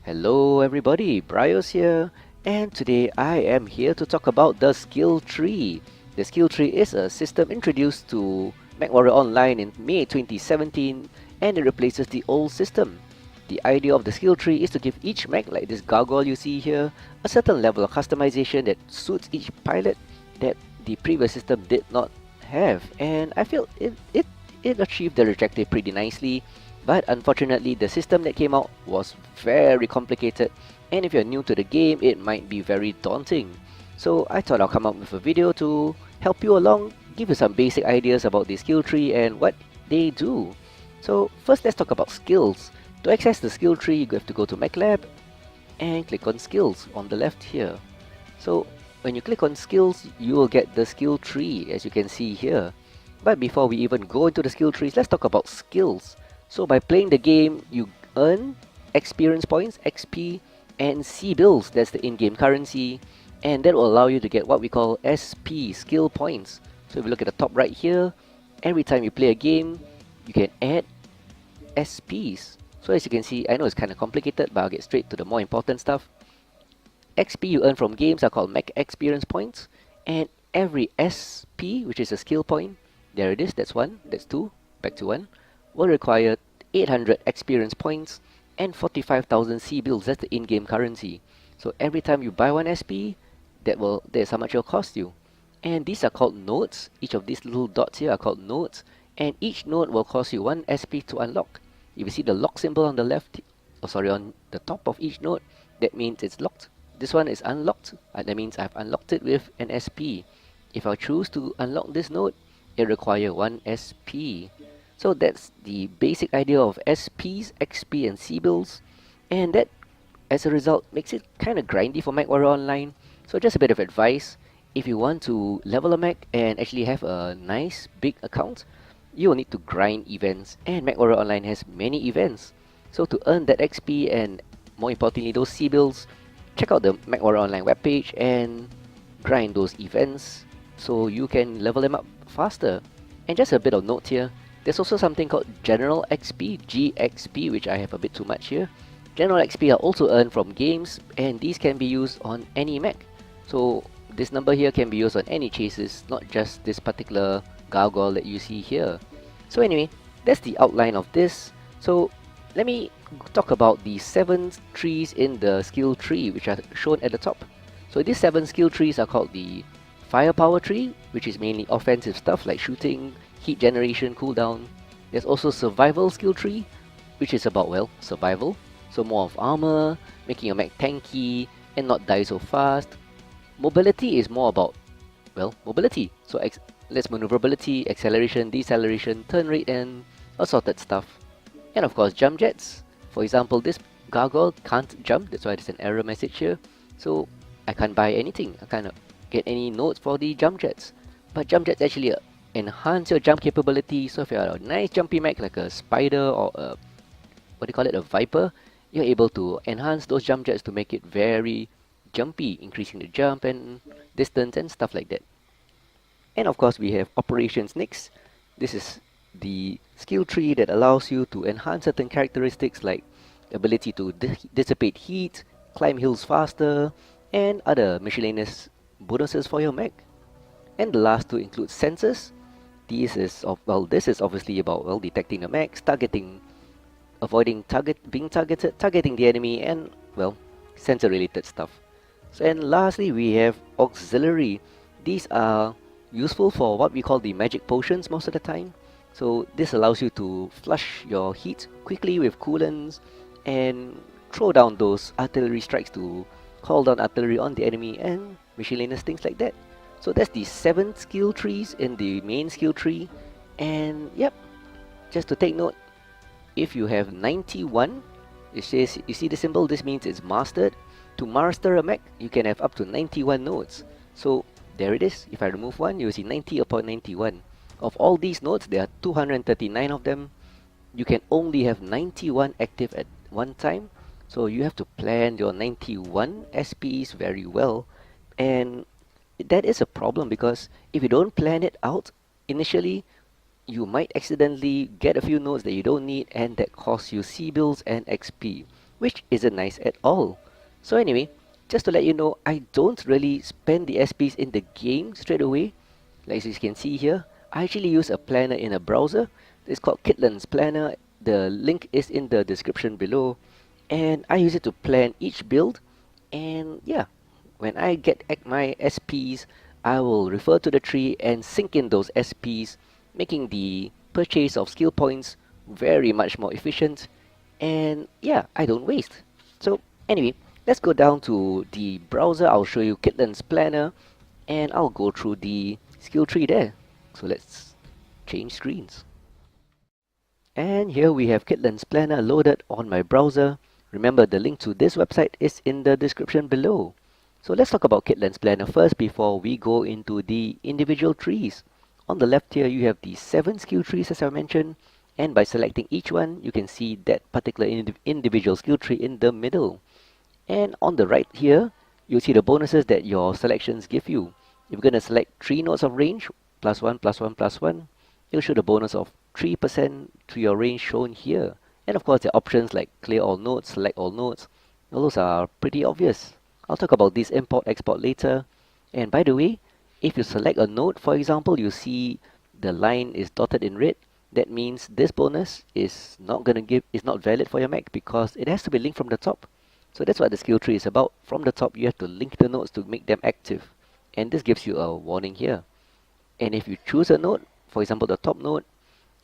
Hello everybody, Bryos here, and today I am here to talk about the skill tree. The skill tree is a system introduced to MechWarrior Online in May 2017, and it replaces the old system. The idea of the skill tree is to give each mech, like this gargoyle you see here, a certain level of customization that suits each pilot that the previous system did not have, and I feel it achieved the objective pretty nicely. But unfortunately, the system that came out was very complicated, and if you're new to the game, it might be very daunting. So I thought I'll come up with a video to help you along, give you some basic ideas about the skill tree and what they do. So first, let's talk about skills. To access the skill tree, you have to go to mechlab and click on skills on the left here. So when you click on skills, you will get the skill tree as you can see here. But before we even go into the skill trees, let's talk about skills. So by playing the game, you earn experience points, XP, and C-bills, that's the in-game currency, and that will allow you to get what we call SP, skill points. So if you look at the top right here, every time you play a game, you can add SPs. So as you can see, I know it's kind of complicated, but I'll get straight to the more important stuff. XP you earn from games are called mech experience points, and every SP, which is a skill point, there it is, that's 1, that's 2, back to 1, will require 800 experience points and 45,000 C-bills, that's the in-game currency. So every time you buy one SP, there's how much it'll cost you. And these are called nodes. Each of these little dots here are called nodes, and each node will cost you 1 SP to unlock. If you see the lock symbol on the left, on the top of each node, that means it's locked. This one is unlocked, that means I've unlocked it with an SP. If I choose to unlock this node, it requires 1 SP. So that's the basic idea of SPs, XP, and C-bills, and that, as a result, makes it kind of grindy for MechWarrior Online. So just a bit of advice, if you want to level a mech and actually have a nice big account, you will need to grind events, and MechWarrior Online has many events. So to earn that XP and more importantly those C-bills, check out the MechWarrior Online webpage and grind those events so you can level them up faster. And just a bit of note here, there's also something called General XP, GXP, which I have a bit too much here. General XP are also earned from games, and these can be used on any mech. So this number here can be used on any chases, not just this particular gargoyle that you see here. So anyway, that's the outline of this. So let me talk about the 7 trees in the skill tree, which are shown at the top. So these 7 skill trees are called the Firepower tree, which is mainly offensive stuff like shooting, heat generation, cooldown. There's also Survival skill tree, which is about, well, survival. So more of armor, making your mech tanky and not die so fast. Mobility is more about, well, mobility. So less maneuverability, acceleration, deceleration, turn rate, and assorted stuff. And of course, jump jets. For example, this gargoyle can't jump, that's why there's an error message here. So I can't buy anything, I can't get any nodes for the jump jets. But jump jets actually enhance your jump capability. So if you're a nice jumpy mech like a spider or a, what do you call it, a viper, you're able to enhance those jump jets to make it very jumpy, increasing the jump and distance and stuff like that. And of course we have operations next. This is the skill tree that allows you to enhance certain characteristics like ability to dissipate heat, climb hills faster, and other miscellaneous bonuses for your mech. And the last two include sensors. This is obviously about, detecting the mechs, targeting, avoiding being targeted, targeting the enemy, and, sensor related stuff. So, and lastly we have auxiliary. These are useful for what we call the magic potions most of the time. So this allows you to flush your heat quickly with coolants and throw down those artillery strikes to call down artillery on the enemy and miscellaneous things like that. So that's the 7 skill trees in the main skill tree. And yep, just to take note, if you have 91, it says, you see the symbol, this means it's mastered. To master a mech, you can have up to 91 nodes. So there it is. If I remove one, you will see 90 upon 91. Of all these nodes, there are 239 of them. You can only have 91 active at one time. So you have to plan your 91 SPs very well. And that is a problem because if you don't plan it out initially, you might accidentally get a few nodes that you don't need and that costs you C-bills and XP, which isn't nice at all. So anyway, just to let you know, I don't really spend the SPs in the game straight away. Like as you can see here, I actually use a planner in a browser. It's called Kitlaan's Planner. The link is in the description below. And I use it to plan each build. And yeah, when I get my SPs, I will refer to the tree and sync in those SPs, making the purchase of skill points very much more efficient. And yeah, I don't waste. So anyway, let's go down to the browser. I'll show you Kitlaan's Planner and I'll go through the skill tree there. So let's change screens. And here we have Kitlaan's Planner loaded on my browser. Remember, the link to this website is in the description below. So let's talk about Kitlaan's Planner first before we go into the individual trees. On the left here, you have the 7 skill trees as I mentioned, and by selecting each one, you can see that particular individual skill tree in the middle. And on the right here, you'll see the bonuses that your selections give you. If you're going to select 3 nodes of range, +1, +1, +1, it'll show the bonus of 3% to your range shown here. And of course, there are options like clear all nodes, select all nodes. All those are pretty obvious. I'll talk about this import export later. And by the way, if you select a node, for example, you see the line is dotted in red. That means this bonus is not valid for your mech because it has to be linked from the top. So that's what the skill tree is about. From the top, you have to link the nodes to make them active. And this gives you a warning here. And if you choose a node, for example, the top node,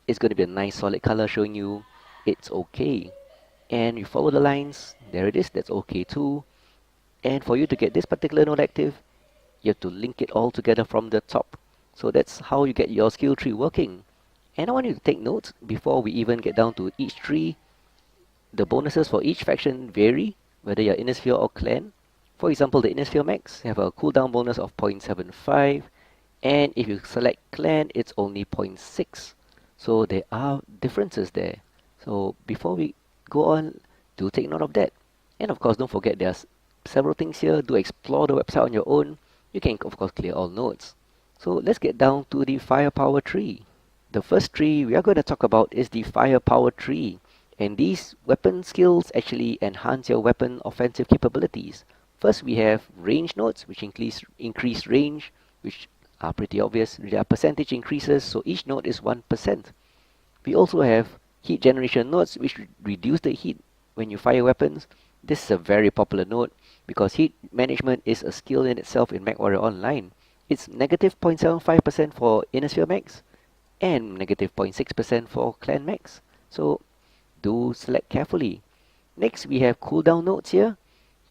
it's going to be a nice solid color showing you it's okay. And you follow the lines, there it is, that's okay too. And for you to get this particular node active, you have to link it all together from the top. So that's how you get your skill tree working. And I want you to take note before we even get down to each tree. The bonuses for each faction vary, whether you're Inner Sphere or Clan. For example, the Inner Sphere mechs have a cooldown bonus of 0.75, and if you select Clan, it's only 0.6. So there are differences there. So before we go on, do take note of that. And of course, don't forget there's several things here. Do explore the website on your own. You can of course clear all nodes. So let's get down to the firepower tree. The first tree we are going to talk about is the firepower tree. And these weapon skills actually enhance your weapon offensive capabilities. First we have range nodes, which increase range, which are pretty obvious. There are percentage increases, so each node is 1%. We also have heat generation nodes, which reduce the heat when you fire weapons. This is a very popular node because heat management is a skill in itself in MechWarrior Online. It's negative 0.75% for Inner Sphere mechs and negative 0.6% for Clan mechs. So do select carefully. Next we have cooldown nodes here.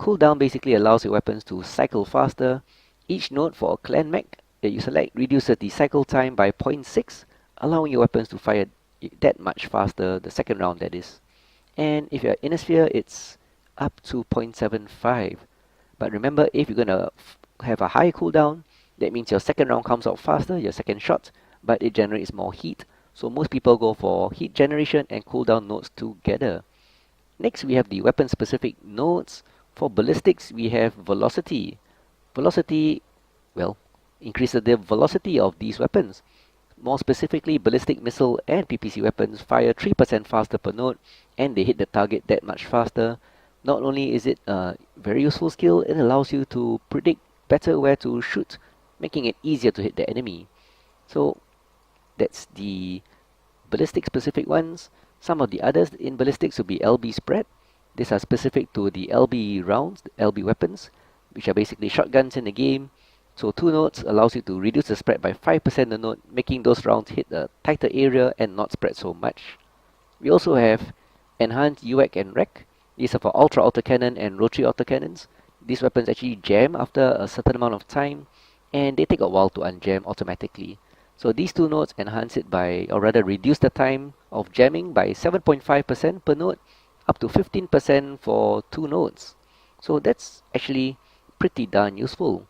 Cooldown basically allows your weapons to cycle faster. Each node for a Clan mech that you select reduces the cycle time by 0.6, allowing your weapons to fire that much faster, the second round that is. And if you're Inner Sphere, it's up to 0.75. But remember, if you're gonna have a high cooldown, that means your second round comes out faster, your second shot, but it generates more heat. So most people go for heat generation and cooldown nodes together. Next we have the weapon specific nodes. For ballistics we have velocity. Velocity, well, increases the velocity of these weapons. More specifically, ballistic missile and PPC weapons fire 3% faster per node and they hit the target that much faster. Not only is it a very useful skill, it allows you to predict better where to shoot, making it easier to hit the enemy. So that's the ballistic specific ones. Some of the others in ballistics will be LB spread. These are specific to the LB rounds, the LB weapons, which are basically shotguns in the game. So 2 nodes allows you to reduce the spread by 5% a node, making those rounds hit a tighter area and not spread so much. We also have enhanced UAC and REC. These are for ultra autocannon and rotary autocannons. These weapons actually jam after a certain amount of time, and they take a while to unjam automatically. So these 2 nodes enhance it by, or rather reduce the time of jamming by 7.5% per node, up to 15% for 2 nodes. So that's actually pretty darn useful.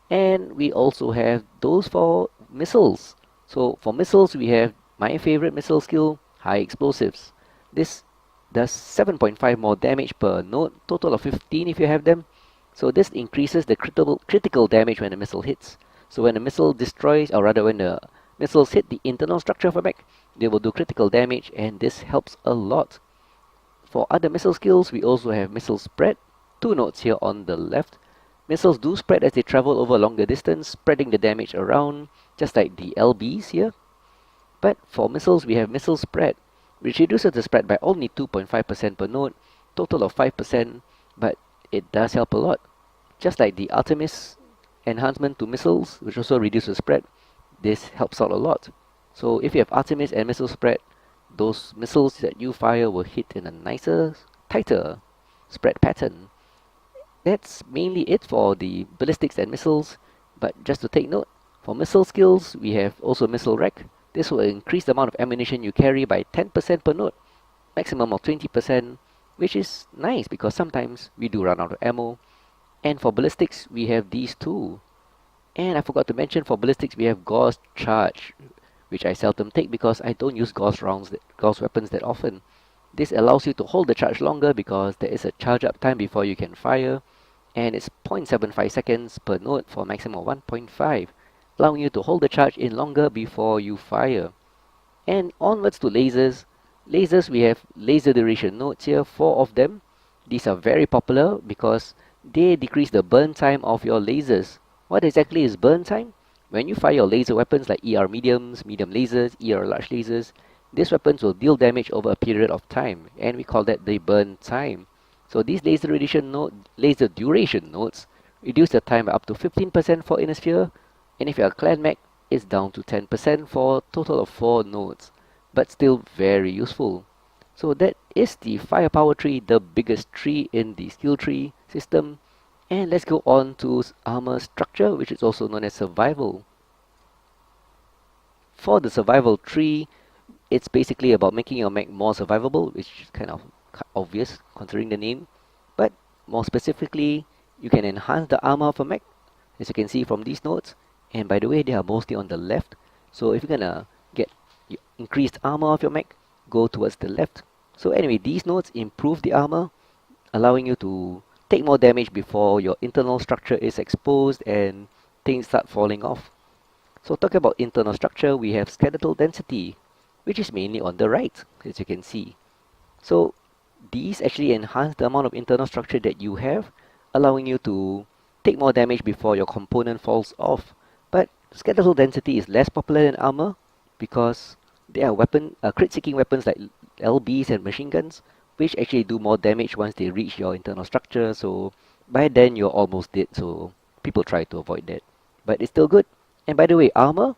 And we also have those for missiles. So for missiles, we have my favorite missile skill, high explosives. This does 7.5 more damage per node, total of 15 if you have them. So this increases the critical damage when a missile hits. So when a missile destroys, or rather when the missiles hit the internal structure of a mech, they will do critical damage, and this helps a lot. For other missile skills, we also have missile spread. 2 nodes here on the left. Missiles do spread as they travel over a longer distance, spreading the damage around, just like the LBs here. But for missiles, we have missile spread, which reduces the spread by only 2.5% per node, total of 5%, but it does help a lot. Just like the Artemis enhancement to missiles, which also reduces spread, this helps out a lot. So if you have Artemis and missile spread, those missiles that you fire will hit in a nicer, tighter spread pattern. That's mainly it for the ballistics and missiles, but just to take note, for missile skills, we have also missile rack. This will increase the amount of ammunition you carry by 10% per node, maximum of 20%, which is nice because sometimes we do run out of ammo. And for ballistics, we have these two. And I forgot to mention, for ballistics, we have Gauss charge, which I seldom take because I don't use Gauss weapons that often. This allows you to hold the charge longer because there is a charge up time before you can fire, and it's 0.75 seconds per node for a maximum of 1.5, allowing you to hold the charge in longer before you fire. And onwards to lasers. Lasers, we have laser duration nodes here, 4 of them. These are very popular because they decrease the burn time of your lasers. What exactly is burn time? When you fire your laser weapons like ER mediums, medium lasers, ER large lasers, these weapons will deal damage over a period of time, and we call that the burn time. So these laser duration nodes reduce the time by up to 15% for inner sphere, and if you're a clan mech, it's down to 10% for a total of 4 nodes, but still very useful. So that is the firepower tree, the biggest tree in the skill tree system. And let's go on to armor structure, which is also known as survival. For the survival tree, it's basically about making your mech more survivable, which is kind of obvious considering the name. But more specifically, you can enhance the armor of a mech, as you can see from these nodes. And by the way, they are mostly on the left. So if you're gonna get increased armor of your mech, go towards the left. So anyway, these nodes improve the armor, allowing you to take more damage before your internal structure is exposed and things start falling off. So talking about internal structure, we have skeletal density, which is mainly on the right, as you can see. So these actually enhance the amount of internal structure that you have, allowing you to take more damage before your component falls off. But skeletal density is less popular than armor because there are crit-seeking weapons like LBs and machine guns, which actually do more damage once they reach your internal structure. So by then you're almost dead, so people try to avoid that. But it's still good. And by the way, armor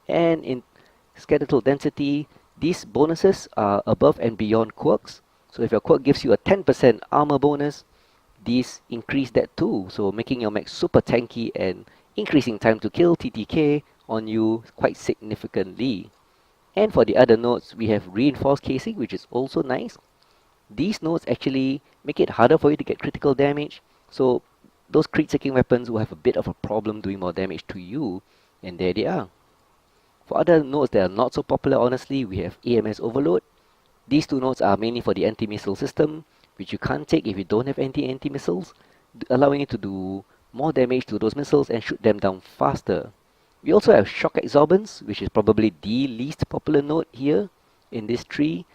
and in skeletal density, these bonuses are above and beyond quirks. So if your quirk gives you a 10% armor bonus, these increase that too, so making your mech super tanky and increasing time to kill TTK on you quite significantly. And for the other nodes, we have reinforced casing, which is also nice. These nodes actually make it harder for you to get critical damage, so those crit-seeking weapons will have a bit of a problem doing more damage to you, and there they are. For other nodes that are not so popular, honestly, we have AMS overload. These two nodes are mainly for the anti-missile system, which you can't take if you don't have anti-missiles, allowing you to do more damage to those missiles and shoot them down faster. We also have shock absorbance, which is probably the least popular node here in this tree,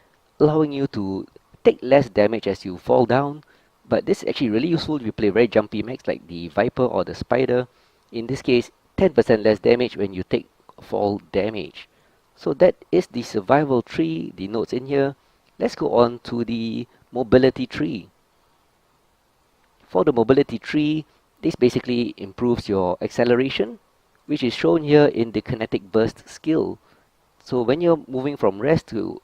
allowing you to take less damage as you fall down. But this is actually really useful if you play very jumpy mechs like the Viper or the Spider. In this case, 10% less damage when you take fall damage. So that is the survival tree, the nodes in here. Let's go on to the mobility tree. For the mobility tree, this basically improves your acceleration, which is shown here in the kinetic burst skill. So when you're moving from rest to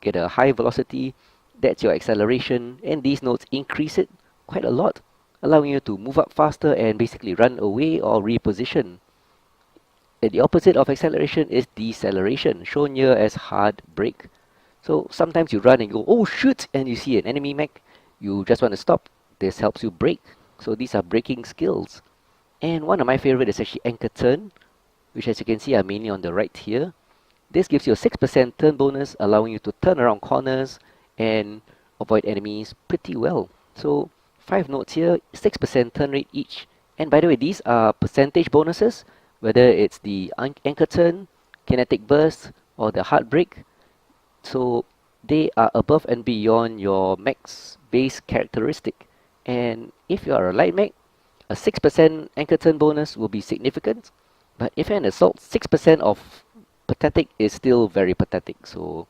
get a high velocity, that's your acceleration, and these nodes increase it quite a lot, allowing you to move up faster and basically run away or reposition. And the opposite of acceleration is deceleration, shown here as hard brake. So sometimes you run and go, oh shoot, and you see an enemy mech, you just want to stop. This helps you brake. So these are braking skills. And one of my favorite is actually anchor turn, which as you can see are mainly on the right here. This gives you a 6% turn bonus, allowing you to turn around corners and avoid enemies pretty well. So 5 nodes here, 6% turn rate each. And by the way, these are percentage bonuses, whether it's the anchor turn, kinetic burst, or the hard brake. So they are above and beyond your mech's base characteristic. And if you are a light mech, a 6% anchor turn bonus will be significant. But if you're an assault, 6% of pathetic is still very pathetic. So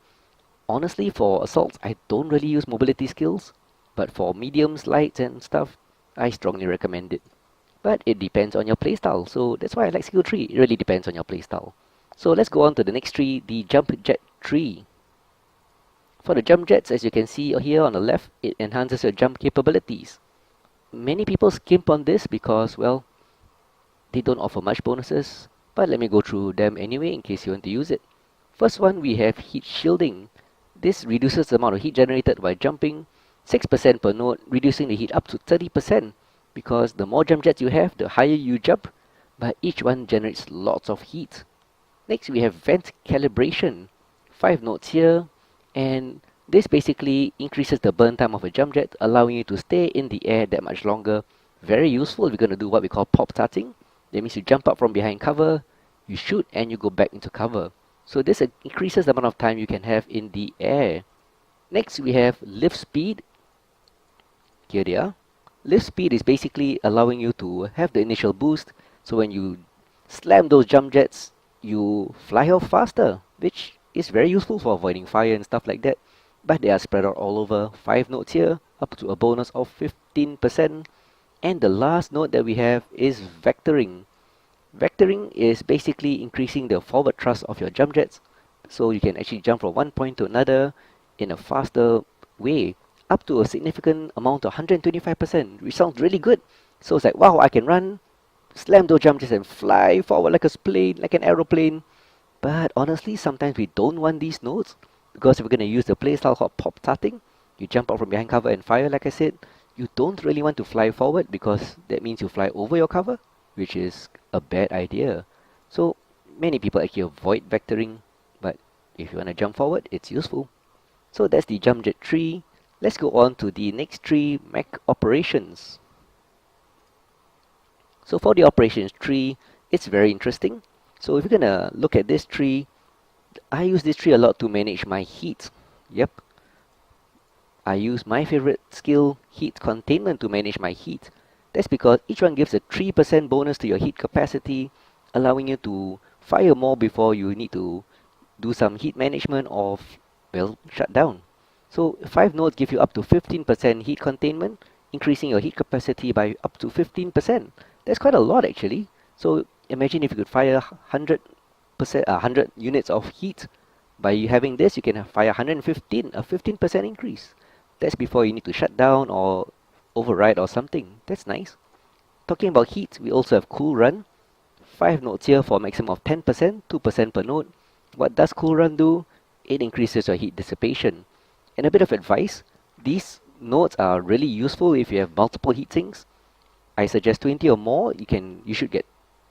honestly, for assaults, I don't really use mobility skills. But for mediums, lights, and stuff, I strongly recommend it. But it depends on your playstyle. So that's why I like skill tree. It really depends on your playstyle. So let's go on to the next tree, the jump jet tree. For the jump jets, as you can see here on the left, it enhances your jump capabilities. Many people skimp on this because, well, they don't offer much bonuses, but let me go through them anyway in case you want to use it. First one, we have heat shielding. This reduces the amount of heat generated by jumping 6% per node, reducing the heat up to 30%, because the more jump jets you have, the higher you jump, but each one generates lots of heat. Next, we have vent calibration. 5 nodes here, and this basically increases the burn time of a jump jet, allowing you to stay in the air that much longer. Very useful. We're going to do what we call pop starting. That means you jump up from behind cover, you shoot, and you go back into cover. So this increases the amount of time you can have in the air. Next, we have lift speed. Here they are. Lift speed is basically allowing you to have the initial boost. So when you slam those jump jets, you fly off faster, which is very useful for avoiding fire and stuff like that. But they are spread out all over. 5 nodes here, up to a bonus of 15%. And the last node that we have is vectoring. Vectoring is basically increasing the forward thrust of your jump jets, so you can actually jump from one point to another in a faster way, up to a significant amount of 125%, which sounds really good. So it's like, wow, I can run, slam those jump jets and fly forward like a plane, like an aeroplane. But honestly, sometimes we don't want these nodes, because if we're going to use the playstyle called pop starting, you jump out from behind cover and fire, like I said, you don't really want to fly forward, because that means you fly over your cover, which is a bad idea. So many people actually avoid vectoring, but if you want to jump forward, it's useful. So that's the jump jet tree. Let's go on to the next tree, mech operations. So for the operations tree, it's very interesting. So if you're gonna look at this tree, I use this tree a lot to manage my heat. Yep, I use my favorite skill, heat containment, to manage my heat. That's because each one gives a 3% bonus to your heat capacity, allowing you to fire more before you need to do some heat management or, well, shut down. So 5 nodes give you up to 15% heat containment, increasing your heat capacity by up to 15%. That's quite a lot actually. So imagine if you could fire 100 units of heat. By having this, you can fire 115, a 15% increase. That's before you need to shut down or override or something. That's nice. Talking about heat, we also have cool run. 5 nodes here for a maximum of 10%, 2% per node. What does cool run do? It increases your heat dissipation. And a bit of advice, these nodes are really useful if you have multiple heat sinks. I suggest 20 or more. You should get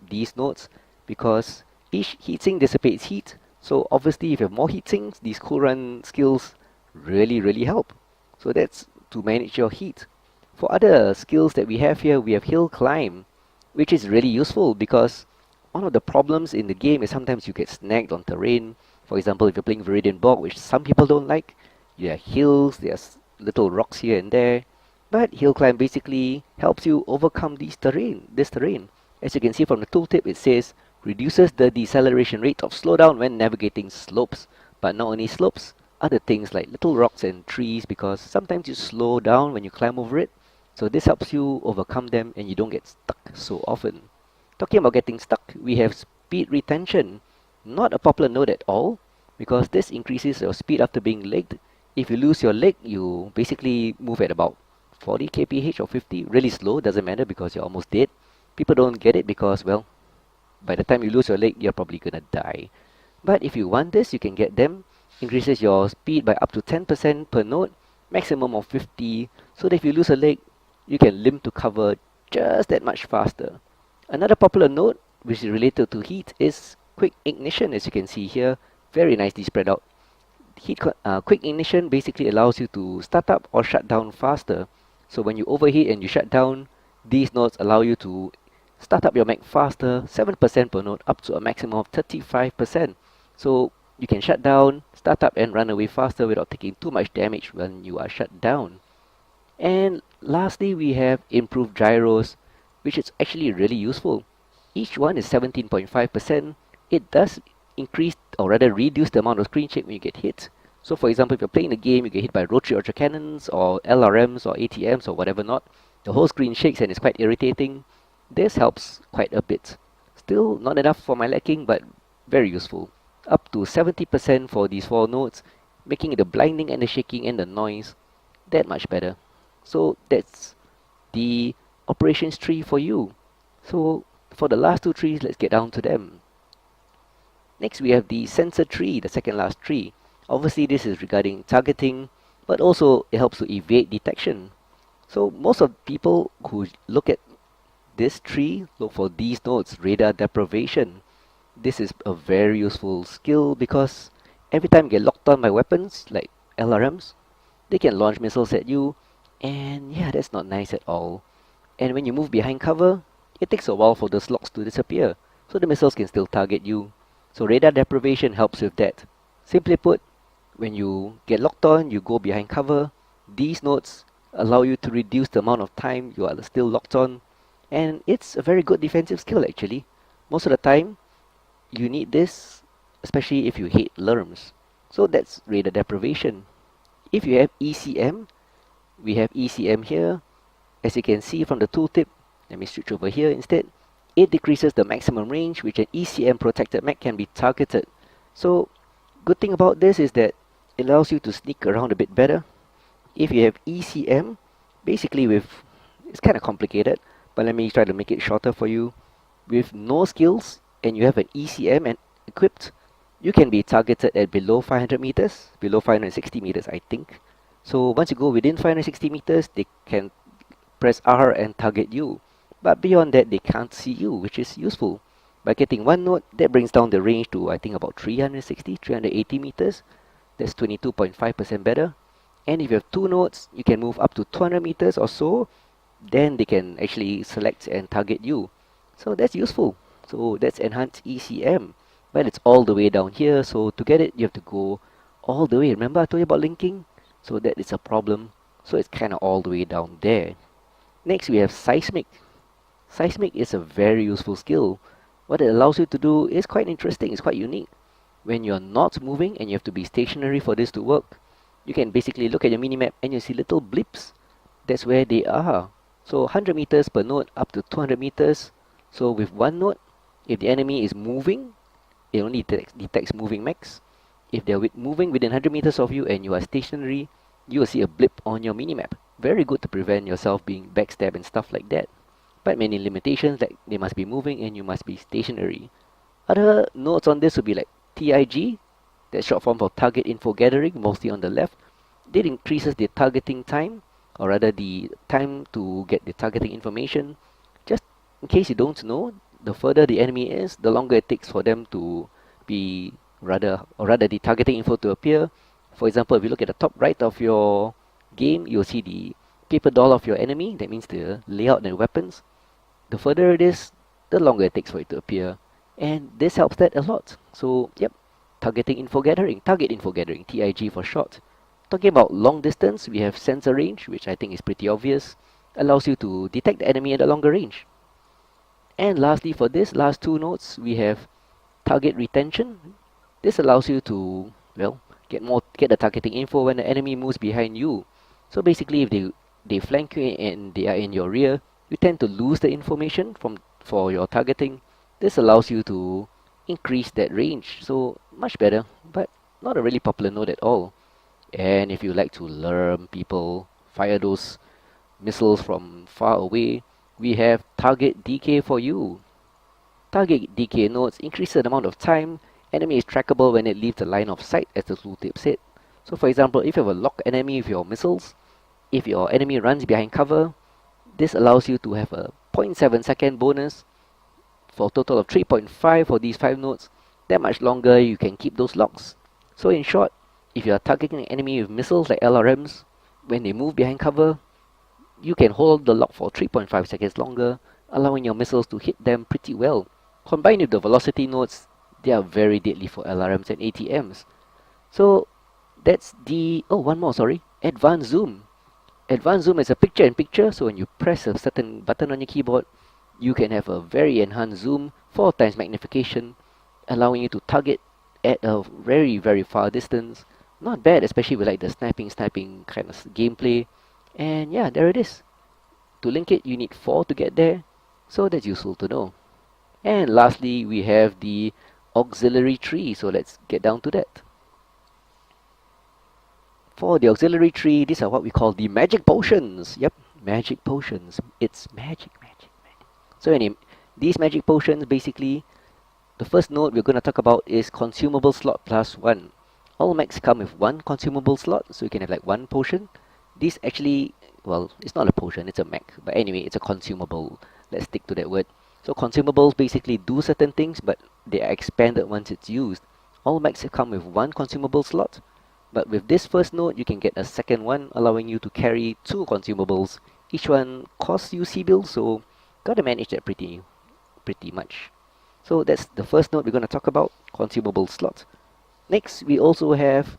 these nodes, because each heatsink dissipates heat. So obviously if you have more heatsinks, these cool run skills really help. So that's to manage your heat. For other skills that we have here, we have hill climb, which is really useful because one of the problems in the game is sometimes you get snagged on terrain. For example, if you're playing Viridian Bog, which some people don't like, you have hills, there's little rocks here and there. But hill climb basically helps you overcome this terrain. As you can see from the tooltip, it says reduces the deceleration rate of slowdown when navigating slopes. But not only slopes, other things like little rocks and trees, because sometimes you slow down when you climb over it. So this helps you overcome them and you don't get stuck so often. Talking about getting stuck, we have speed retention. Not a popular node at all, because this increases your speed after being legged. If you lose your leg, you basically move at about 40 kph or 50, really slow, doesn't matter because you're almost dead. People don't get it because, well, by the time you lose your leg, you're probably gonna die. But if you want this, you can get them. Increases your speed by up to 10% per node, maximum of 50, so that if you lose a leg, you can limp to cover just that much faster. Another popular node, which is related to heat, is quick ignition, as you can see here, very nicely spread out. Quick ignition basically allows you to start up or shut down faster. So when you overheat and you shut down, these nodes allow you to start up your mech faster, 7% per node, up to a maximum of 35%. So You can shut down, start up and run away faster without taking too much damage when you are shut down. And lastly, we have improved gyros, which is actually really useful. Each one is 17.5%. It does increase or rather reduce the amount of screen shake when you get hit. So for example, if you're playing the game, you get hit by rotary autocannons or LRMs or ATMs or whatever not, the whole screen shakes and it's quite irritating. This helps quite a bit. Still not enough for my liking, but very useful. Up to 70% for these 4 nodes, making the blinding and the shaking and the noise that much better. So that's the operations tree for you. So for the last 2 trees, let's get down to them. Next we have the sensor tree, the second last tree. Obviously this is regarding targeting, but also it helps to evade detection. So most of people who look at this tree look for these nodes, radar deprivation. This is a very useful skill because every time you get locked on by weapons like LRMs, they can launch missiles at you, and yeah, that's not nice at all. And when you move behind cover, it takes a while for those locks to disappear, so the missiles can still target you. So radar deprivation helps with that. Simply put, when you get locked on, you go behind cover, these nodes allow you to reduce the amount of time you are still locked on, and it's a very good defensive skill actually. Most of the time, you need this, especially if you hate LRMs. So that's radar deprivation. If you have ECM, we have ECM here. As you can see from the tooltip, let me switch over here instead. It decreases the maximum range which an ECM protected mech can be targeted. So, good thing about this is that it allows you to sneak around a bit better. If you have ECM, basically it's kind of complicated, but let me try to make it shorter for you. With no skills and you have an ECM and equipped, you can be targeted at below 500 meters, below 560 meters I think. So once you go within 560 meters, they can press R and target you. But beyond that, they can't see you, which is useful. By getting one node, that brings down the range to I think about 360, 380 meters. That's 22.5% better. And if you have 2 nodes, you can move up to 200 meters or so. Then they can actually select and target you. So that's useful. So that's enhanced ECM. But it's all the way down here. So to get it, you have to go all the way. Remember I told you about linking? So that is a problem. So it's kind of all the way down there. Next we have seismic. Seismic is a very useful skill. What it allows you to do is quite interesting. It's quite unique. When you're not moving and you have to be stationary for this to work, you can basically look at your minimap and you see little blips. That's where they are. So 100 meters per node up to 200 meters. So with one node, if the enemy is moving, it only detects moving mechs. If they're moving within 100 meters of you and you are stationary, you will see a blip on your minimap. Very good to prevent yourself being backstabbed and stuff like that. But many limitations, like they must be moving and you must be stationary. Other notes on this would be like TIG, that's short form for target info gathering, mostly on the left. It increases the targeting time, or rather the time to get the targeting information. Just in case you don't know, the further the enemy is, the longer it takes for them to be rather the targeting info to appear. For example, if you look at the top right of your game, you'll see the paper doll of your enemy. That means the layout and weapons. The further it is, the longer it takes for it to appear. And this helps that a lot. So, yep, target info gathering, TIG for short. Talking about long distance, we have sensor range, which I think is pretty obvious. Allows you to detect the enemy at a longer range. And lastly, for this last 2 nodes, we have target retention. This allows you to, well, get the targeting info when the enemy moves behind you. So basically, if they flank you and they are in your rear, you tend to lose the information for your targeting. This allows you to increase that range, so much better, but not a really popular node at all. And if you like to lure people, fire those missiles from far away, we have target decay for you. Target decay nodes increase the amount of time enemy is trackable when it leaves the line of sight, as the tooltip said. So for example, if you have a locked enemy with your missiles, if your enemy runs behind cover, this allows you to have a 0.7 second bonus for a total of 3.5 for these 5 nodes. That much longer you can keep those locks. So in short, if you are targeting an enemy with missiles like LRMs, when they move behind cover, you can hold the lock for 3.5 seconds longer, allowing your missiles to hit them pretty well. Combined with the velocity nodes, They are very deadly for LRMs and ATMs. So that's the, oh, one more, sorry, advanced zoom. Advanced zoom is a picture-in-picture, so when you press a certain button on your keyboard, you can have a very enhanced zoom, 4 times magnification, allowing you to target at a very, very far distance. Not bad, especially with like the sniping kind of gameplay. And yeah, there it is. To link it, you need 4 to get there, so that's useful to know. And lastly, we have the auxiliary tree, so let's get down to that. For the auxiliary tree, these are what we call the magic potions. Yep, magic potions. It's magic. So anyway, these magic potions, basically, the first node we're going to talk about is consumable slot plus 1. All mechs come with 1 consumable slot, so you can have like 1 potion. This actually, well, it's not a potion, it's a mech. But anyway, it's a consumable. Let's stick to that word. So consumables basically do certain things, but they are expanded once it's used. All mechs come with 1 consumable slot. But with this first node, you can get a second one, allowing you to carry 2 consumables. Each one costs you Sibyl, so gotta manage that pretty much. So that's the first node we're gonna talk about, consumable slot. Next, we also have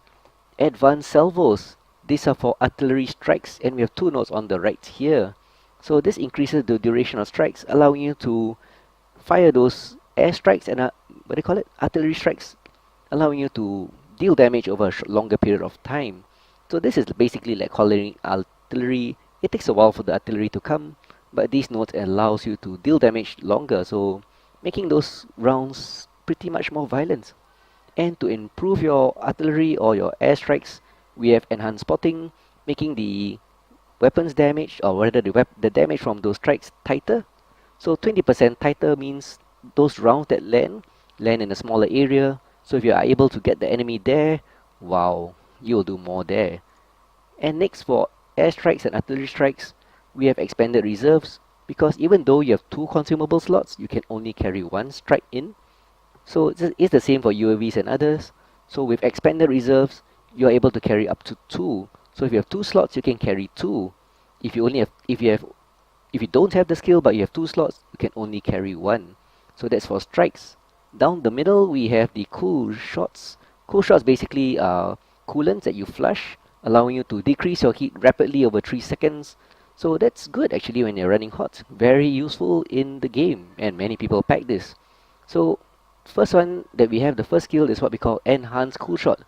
advanced salvos. These are for artillery strikes, and we have 2 nodes on the right here. So this increases the duration of strikes, allowing you to fire those air strikes and what do you call it? Artillery strikes, allowing you to deal damage over a longer period of time. So this is basically like calling artillery. It takes a while for the artillery to come, but these nodes allows you to deal damage longer, so making those rounds pretty much more violent. And to improve your artillery or your airstrikes, we have enhanced spotting, making the weapons damage, or rather the damage from those strikes tighter. So 20% tighter means those rounds that land in a smaller area. So if you are able to get the enemy there, wow, you'll do more there. And next, for airstrikes and artillery strikes, we have expanded reserves, because even though you have 2 consumable slots, you can only carry 1 strike in. So it's the same for UAVs and others. So with expanded reserves, you are able to carry up to 2. So if you have 2 slots, you can carry 2. If you don't have the skill but you have 2 slots, you can only carry 1. So that's for strikes. Down the middle, we have the cool shots. Cool shots basically are coolants that you flush, allowing you to decrease your heat rapidly over 3 seconds. So that's good actually when you're running hot. Very useful in the game, and many people pack this. So first one that we have, the first skill, is what we call enhanced cool shot.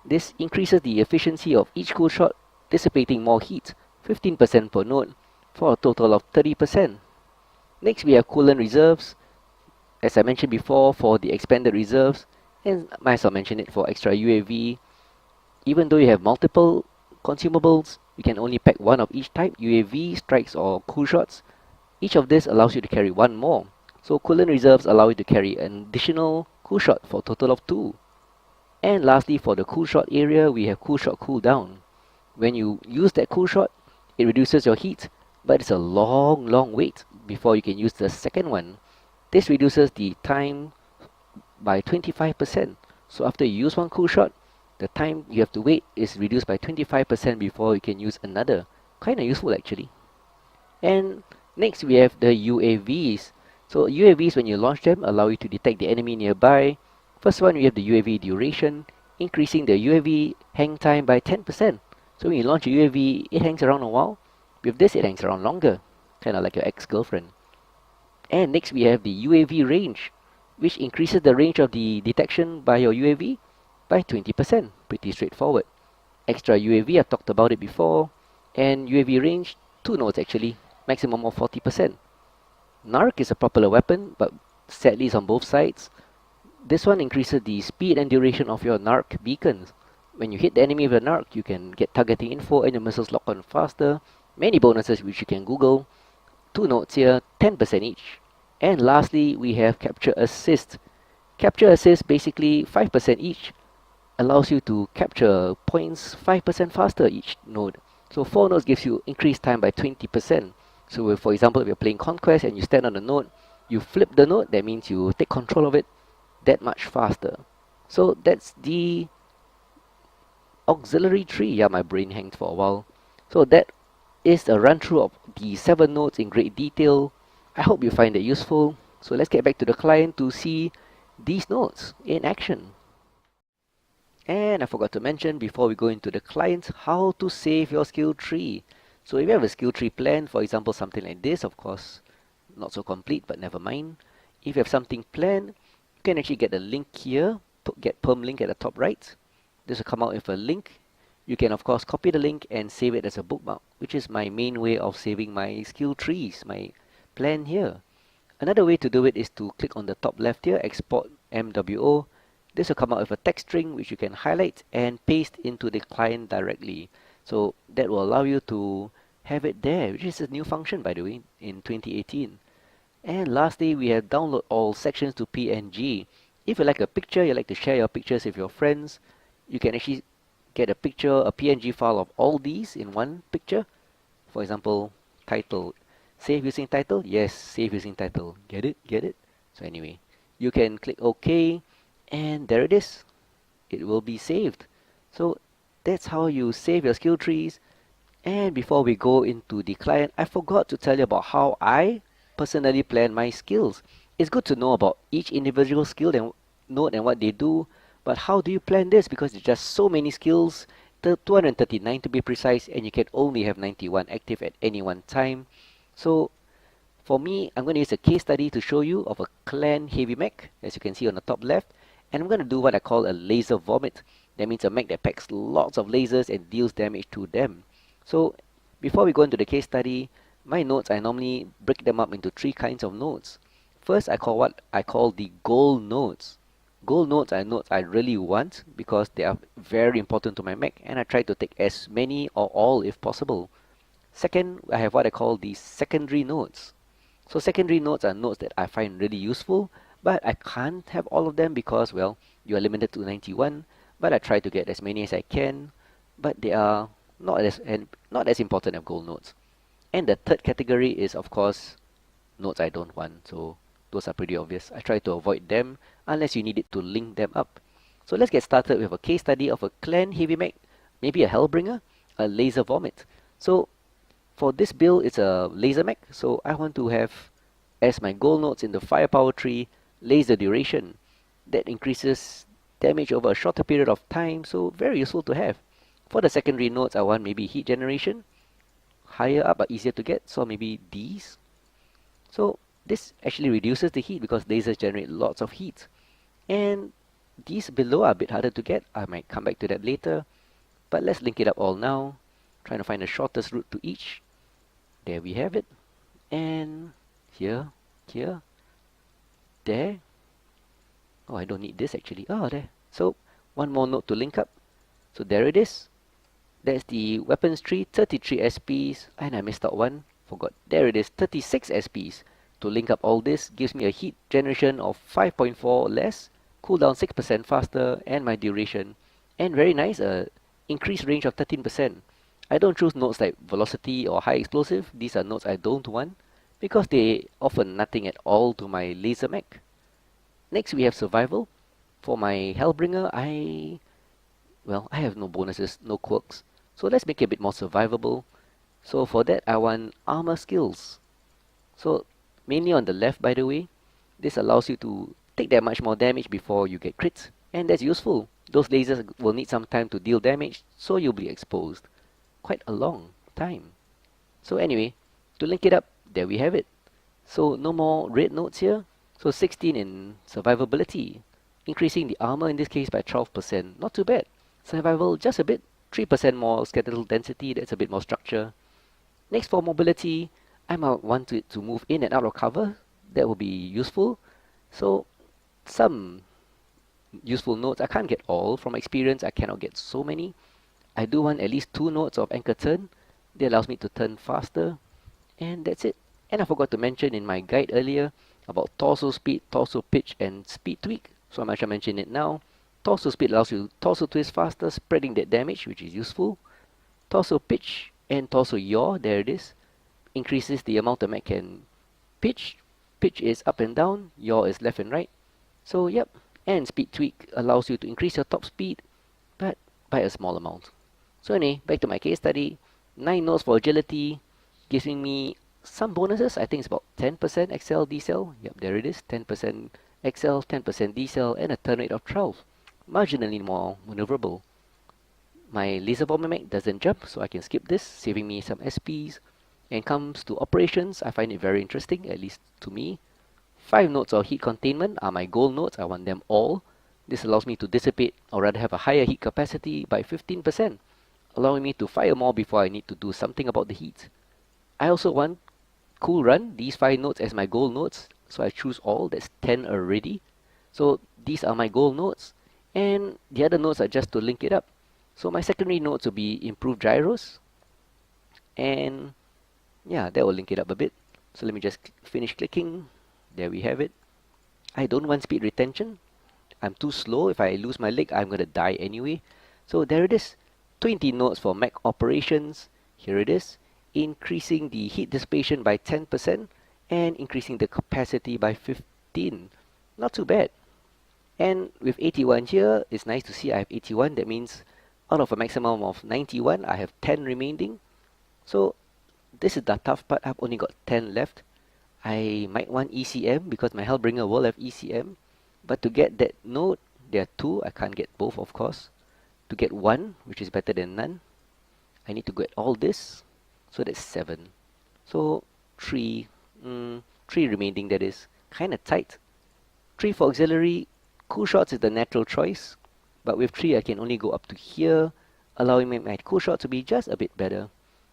This increases the efficiency of each cool shot, dissipating more heat, 15% per node, for a total of 30%. Next, we have coolant reserves. As I mentioned before, for the expanded reserves, and might as well mention it for extra UAV. Even though you have multiple consumables, you can only pack 1 of each type, UAV, strikes, or cool shots. Each of this allows you to carry 1 more. So coolant reserves allow you to carry an additional cool shot for a total of 2. And lastly, for the cool shot area, we have cool shot cooldown. When you use that cool shot, it reduces your heat, but it's a long wait before you can use the second one. This reduces the time by 25%. So after you use 1 cool shot, the time you have to wait is reduced by 25% before you can use another. Kinda useful actually. And next we have the UAVs. So UAVs, when you launch them, allow you to detect the enemy nearby. First one, we have the UAV duration, increasing the UAV hang time by 10%. So when you launch a UAV, it hangs around a while. With this, it hangs around longer, kinda like your ex-girlfriend. And next we have the UAV range, which increases the range of the detection by your UAV by 20%. Pretty straightforward. Extra UAV, I've talked about it before. And UAV range, 2 nodes actually, maximum of 40%. Narc is a popular weapon, but sadly it's on both sides. This one increases the speed and duration of your Narc beacons. When you hit the enemy with a Narc, you can get targeting info and your missiles lock on faster. Many bonuses which you can Google. 2 nodes here, 10% each. And lastly, we have Capture Assist. Capture Assist, basically 5% each, allows you to capture points 5% faster each node. So 4 nodes gives you increased time by 20%. So if, for example, if you're playing Conquest and you stand on a node, you flip the node, that means you take control of it that much faster. So that's the auxiliary tree. Yeah, my brain hanged for a while. So that is a run through of the 7 nodes in great detail. I hope you find it useful. So let's get back to the client to see these nodes in action. And I forgot to mention before we go into the client how to save your skill tree. So if you have a skill tree plan, for example, something like this, of course, not so complete, but never mind. If you have something planned, you can actually get a link here, get perm link at the top right. This will come out with a link. You can of course copy the link and save it as a bookmark, which is my main way of saving my skill trees, my plan here. Another way to do it is to click on the top left here, export MWO. This will come out with a text string which you can highlight and paste into the client directly. So that will allow you to have it there, which is a new function by the way in 2018. And lastly, we have download all sections to PNG. If you like a picture, you like to share your pictures with your friends, you can actually get a picture, a PNG file of all these in one picture. For example, title. Save using title? Yes, save using title. Get it? Get it? So anyway, you can click OK, and there it is. It will be saved. So that's how you save your skill trees. And before we go into the client, I forgot to tell you about how I personally plan my skills. It's good to know about each individual skill and node and what they do, but how do you plan this? Because there's just so many skills, 239 to be precise, and you can only have 91 active at any one time. So for me, I'm going to use a case study to show you of a clan heavy mech, as you can see on the top left, and I'm going to do what I call a LaserVomit. That means a mech that packs lots of lasers and deals damage to them. So before we go into the case study, my nodes, I normally break them up into three kinds of nodes. First, I call what I call the goal nodes. Goal nodes are nodes I really want because they are very important to my mech, and I try to take as many or all if possible. Second, I have what I call the secondary nodes. So secondary nodes are nodes that I find really useful, but I can't have all of them because, well, you are limited to 91, but I try to get as many as I can, but they are not as important as goal nodes. And the third category is, of course, nodes I don't want. So those are pretty obvious. I try to avoid them unless you need it to link them up. So let's get started with a case study of a clan heavy mech, maybe a Hellbringer, a LaserVomit. So for this build, it's a laser mech, so I want to have as my goal nodes in the firepower tree, laser duration. That increases damage over a shorter period of time, so very useful to have. For the secondary nodes, I want maybe heat generation, higher up but easier to get, so maybe these. So this actually reduces the heat because lasers generate lots of heat. And these below are a bit harder to get. I might come back to that later, but let's link it up all now. Trying to find the shortest route to each. There we have it. And here, here, there. Oh, I don't need this actually. Oh, there. So one more node to link up. So there it is. That's the weapons tree, 33 SPs, and I missed out one. Forgot. There it is, 36 SPs. To link up all this gives me a heat generation of 5.4 less, cooldown 6% faster, and my duration. And very nice, increased range of 13%. I don't choose nodes like velocity or high explosive. These are nodes I don't want because they offer nothing at all to my laser mech. Next we have survival. For my Hellbringer, I have no bonuses, no quirks. So let's make it a bit more survivable. So for that I want armor skills. So mainly on the left, by the way, this allows you to take that much more damage before you get crits, and that's useful. Those lasers will need some time to deal damage, so you'll be exposed quite a long time. So anyway, to link it up, there we have it. So no more red nodes here. So 16 in survivability, increasing the armor in this case by 12%. Not too bad. Survival just a bit, 3% more skeletal density, that's a bit more structure. Next, for mobility, I might want it to move in and out of cover. That will be useful. So some useful nodes, I can't get all. From experience, I cannot get so many. I do want at least 2 nodes of anchor turn. That allows me to turn faster. And that's it. And I forgot to mention in my guide earlier about torso speed, torso pitch, and speed tweak. So I might mention it now. Torso speed allows you to torso twist faster, spreading that damage, which is useful. Torso pitch and torso yaw, there it is. Increases the amount the mech can pitch. Pitch is up and down, yaw is left and right. So yep. And speed tweak allows you to increase your top speed, but by a small amount. So anyway, back to my case study. 9 nodes for agility, giving me some bonuses. I think it's about 10% excel, decel. Yep, there it is, 10% Excel 10% decel, and a turn rate of 12. Marginally more maneuverable. My LaserVomit mech doesn't jump, so I can skip this, saving me some SPs. And comes to operations, I find it very interesting, at least to me. 5 nodes of heat containment are my goal nodes. I want them all. This allows me to dissipate, or rather have a higher heat capacity by 15%, allowing me to fire more before I need to do something about the heat. I also want cool run these 5 nodes as my goal nodes, so I choose all. That's 10 already. So these are my goal nodes, and the other nodes are just to link it up. So my secondary nodes will be improved gyros, and yeah, that will link it up a bit. So let me just finish clicking. There we have it. I don't want speed retention. I'm too slow. If I lose my leg, I'm gonna die anyway. So there it is. 20 nodes for mech operations. Here it is. Increasing the heat dissipation by 10% and increasing the capacity by 15. Not too bad. And with 81 here, it's nice to see I have 81. That means out of a maximum of 91, I have 10 remaining. So this is the tough part. I've only got 10 left. I might want ECM because my Hellbringer will have ECM. But to get that node, there are 2. I can't get both, of course. To get 1, which is better than none, I need to get all this. So that's 7. So 3 remaining, that is. Kind of tight. 3 for auxiliary. Cool shots is the natural choice. But with 3, I can only go up to here, allowing my cool shot to be just a bit better.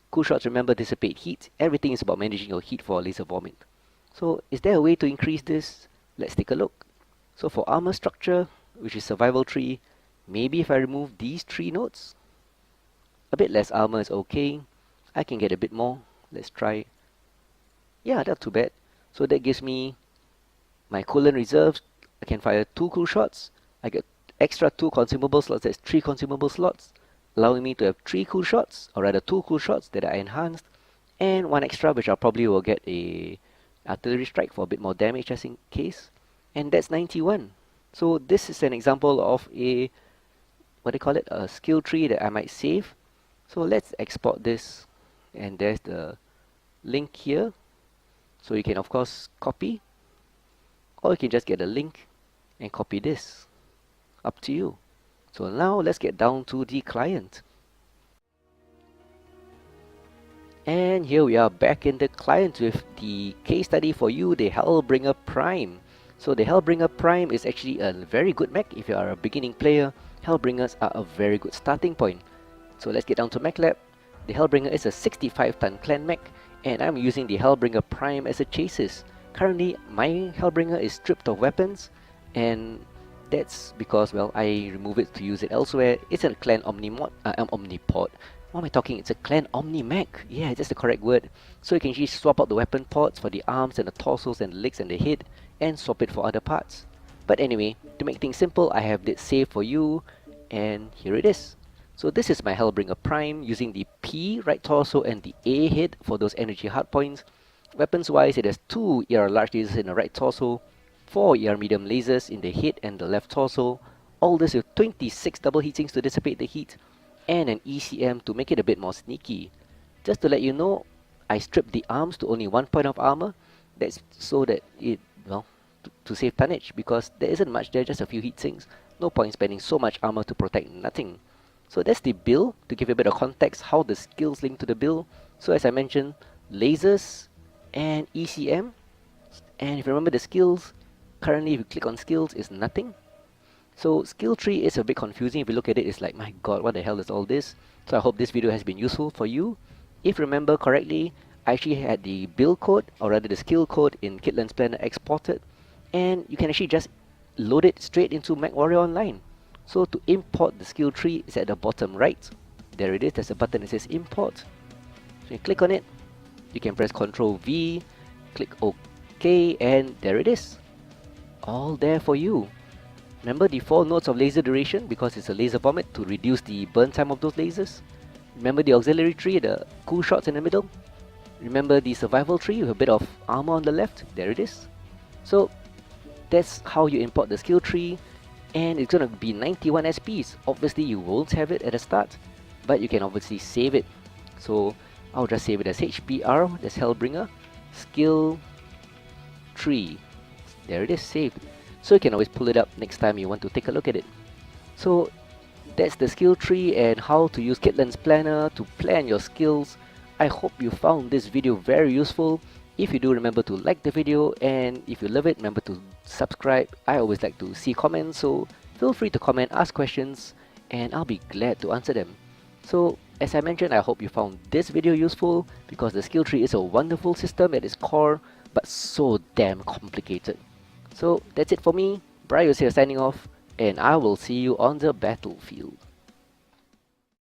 Cool shots, remember, dissipate heat. Everything is about managing your heat for LaserVomit. So is there a way to increase this? Let's take a look. So for armor structure, which is survival tree, maybe if I remove these 3 nodes, a bit less armor is okay. I can get a bit more. Let's try. Yeah, not too bad. So that gives me my coolant reserves. I can fire 2 cool shots. I get extra 2 consumable slots. That's 3 consumable slots, allowing me to have 3 cool shots, or rather 2 cool shots that are enhanced, and 1 extra, which I probably will get a artillery strike for a bit more damage just in case. And that's 91. So this is an example of a, what do you call it, a skill tree that I might save. So let's export this, and there's the link here. So you can of course copy, or you can just get a link and copy this. Up to you. So now let's get down to the client. And here we are back in the client with the case study for you, the Hellbringer Prime. So the Hellbringer Prime is actually a very good mech. If you are a beginning player, Hellbringers are a very good starting point. So let's get down to mechlab. The Hellbringer is a 65-ton clan mech, and I'm using the Hellbringer Prime as a chassis. Currently, my Hellbringer is stripped of weapons, and that's because, well, I remove it to use it elsewhere. It's a clan omnipod. What am I talking? It's a clan omni-mech. Yeah, that's the correct word. So you can actually swap out the weapon pods for the arms and the torsos and the legs and the head, and swap it for other parts. But anyway, to make things simple, I have this saved for you, and here it is. So this is my Hellbringer Prime, using the P right torso and the A head for those energy hardpoints. Weapons wise, it has 2 ER large lasers in the right torso, 4 ER medium lasers in the head and the left torso, all this with 26 double heatsinks to dissipate the heat, and an ECM to make it a bit more sneaky. Just to let you know, I stripped the arms to only 1 point of armor. That's so that it, well, to save tonnage, because there isn't much there, just a few heatsinks. No point spending so much armor to protect nothing. So that's the build, to give you a bit of context how the skills link to the build. So as I mentioned, lasers and ECM. And if you remember the skills, currently if you click on skills, it's nothing. So skill tree is a bit confusing. If you look at it, it's like, my god, what the hell is all this? So I hope this video has been useful for you. If you remember correctly, I actually had the build code, or rather the skill code, in Kitlaan's Planner exported, and you can actually just load it straight into MechWarrior Online. So to import the skill tree is at the bottom right. There it is, there's a button that says import. So you click on it, you can press Ctrl V, click OK, and there it is. All there for you. Remember the 4 nodes of laser duration, because it's a LaserVomit, to reduce the burn time of those lasers. Remember the auxiliary tree, the cool shots in the middle. Remember the survival tree with a bit of armor on the left. There it is. So that's how you import the skill tree, and it's gonna be 91 SPs. Obviously you won't have it at the start, but you can obviously save it. So I'll just save it as HBR, that's Hellbringer, skill tree. There it is, saved. so you can always pull it up next time you want to take a look at it. So that's the skill tree and how to use Kitlaan's planner to plan your skills. I hope you found this video very useful. If you do, remember to like the video, and if you love it, remember to subscribe. I always like to see comments, so feel free to comment, ask questions, and I'll be glad to answer them. So as I mentioned, I hope you found this video useful, because the skill tree is a wonderful system at its core, but so damn complicated. So that's it for me. Brios here signing off, and I will see you on the battlefield.